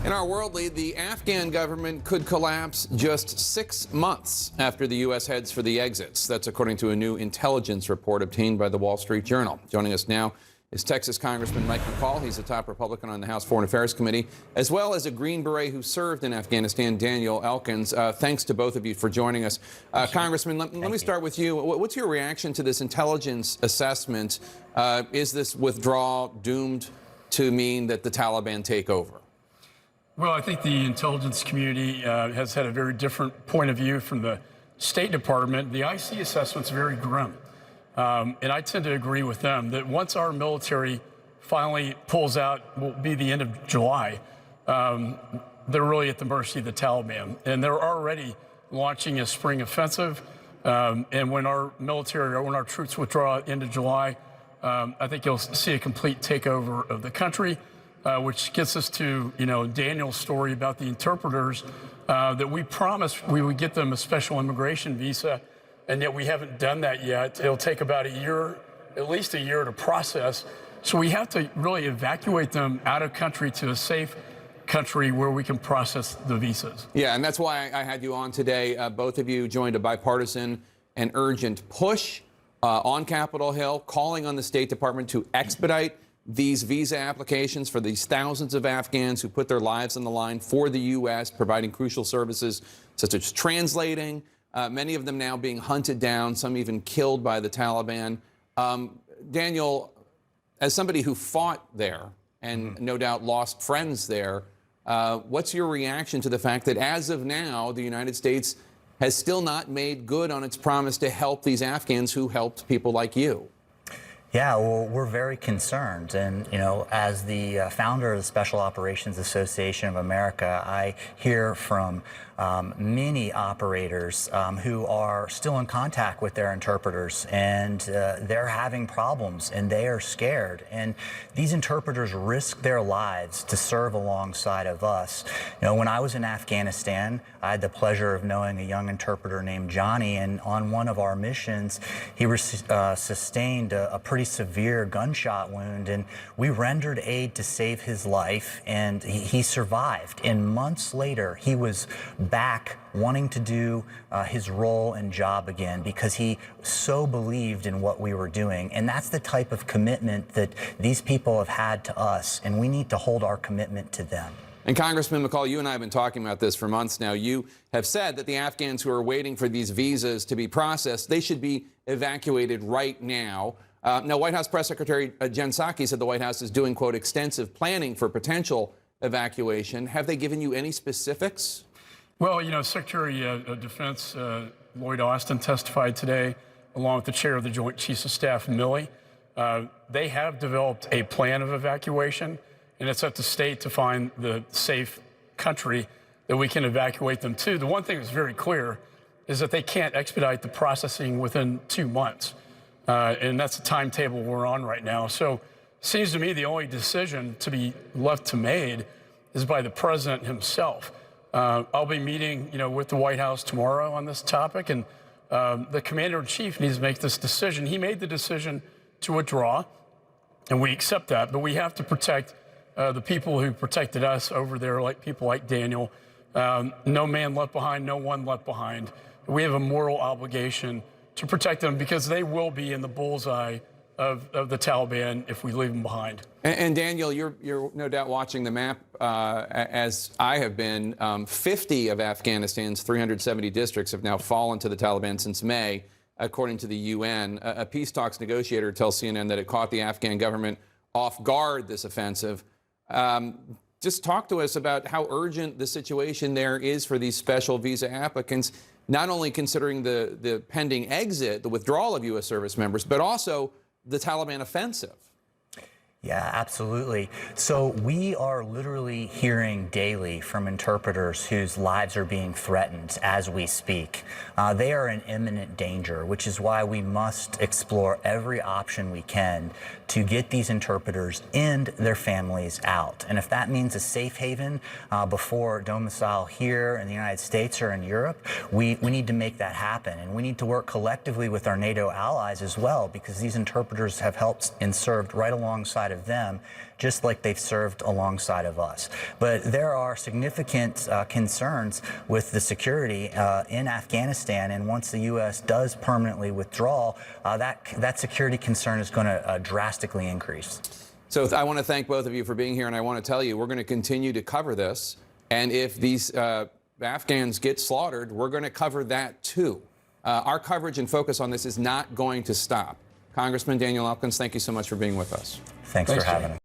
In our world lead, the Afghan government could collapse just 6 months after the U.S. heads for the exits. That's according to a new intelligence report obtained by the Wall Street Journal. Joining us now is Texas Congressman Mike McCaul. He's a top Republican on the House Foreign Affairs Committee, as well as a Green Beret who served in Afghanistan, Daniel Elkins. Thanks to both of you for joining us. Congressman, let me start with you. What's your reaction to this intelligence assessment? Is this withdrawal doomed to mean that the Taliban take over? Well, I think the intelligence community has had a very different point of view from the State Department. The IC assessment's very grim. And I tend to agree with them that once our military finally pulls out, will be the end of July, they're really at the mercy of the Taliban. And they're already launching a spring offensive. And when our military, or when our troops withdraw at the end of July, I think you'll see a complete takeover of the country. Which gets us to, Daniel's story about the interpreters, that we promised we would get them a special immigration visa, and yet we haven't done that yet. It'll take about a year, at least a year, to process. So we have to really evacuate them out of country to a safe country where we can process the visas. Yeah, and that's why I had you on today. Both of you joined a bipartisan and urgent push on Capitol Hill, calling on the State Department to expedite these visa applications for these thousands of Afghans who put their lives on the line for the U.S., providing crucial services such as translating, many of them now being hunted down, some even killed by the Taliban. Daniel, as somebody who fought there and no doubt lost friends there, what's your reaction to the fact that as of now, the United States has still not made good on its promise to help these Afghans who helped people like you? Yeah, well, we're very concerned. And, as the founder of the Special Operations Association of America, I hear from many operators who are still in contact with their interpreters, and they're having problems, and they are scared. And these interpreters risk their lives to serve alongside of us. When I was in Afghanistan, I had the pleasure of knowing a young interpreter named Johnny, and on one of our missions, he sustained a pretty severe gunshot wound, and we rendered aid to save his life, and he survived. And months later, he was back wanting to do his role and job again because he so believed in what we were doing. And that's the type of commitment that these people have had to us, and we need to hold our commitment to them. And Congressman McCaul, you and I have been talking about this for months now. You have said that the Afghans who are waiting for these visas to be processed, they should be evacuated right now. Now, White House Press Secretary Jen Psaki said the White House is doing, quote, extensive planning for potential evacuation. Have they given you any specifics? Well, Secretary of Defense Lloyd Austin testified today, along with the chair of the Joint Chiefs of Staff, Milley. They have developed a plan of evacuation, and it's up to state to find the safe country that we can evacuate them to. The one thing that's very clear is that they can't expedite the processing within 2 months. And that's the timetable we're on right now. So it seems to me the only decision to be left to made is by the president himself. I'll be meeting, with the White House tomorrow on this topic, and the commander-in-chief needs to make this decision. He made the decision to withdraw, and we accept that, but we have to protect the people who protected us over there, like people like Daniel. No man left behind, no one left behind. We have a moral obligation to protect them because they will be in the bullseye of the Taliban if we leave them behind. And Daniel, you're no doubt watching the map, as I have been. 50 of Afghanistan's 370 districts have now fallen to the Taliban since May, according to the UN. A peace talks negotiator tells CNN that it caught the Afghan government off guard, this offensive. Just talk to us about how urgent the situation there is for these special visa applicants, not only considering the pending exit, the withdrawal of U.S. service members, but also the Taliban offensive. Yeah, absolutely. So we are literally hearing daily from interpreters whose lives are being threatened as we speak. They are in imminent danger, which is why we must explore every option we can to get these interpreters and their families out. And if that means a safe haven before domicile here in the United States or in Europe, we need to make that happen. And we need to work collectively with our NATO allies as well, because these interpreters have helped and served right alongside alongside of them, just like they've served alongside of us. But there are significant concerns with the security in Afghanistan, and once the U.S. does permanently withdraw, that security concern is going to drastically increase. So I want to thank both of you for being here, and I want to tell you we're going to continue to cover this, and if these Afghans get slaughtered, we're going to cover that too. Our coverage and focus on this is not going to stop. Congressman Daniel Elkins, thank you so much for being with us. Thanks for having us.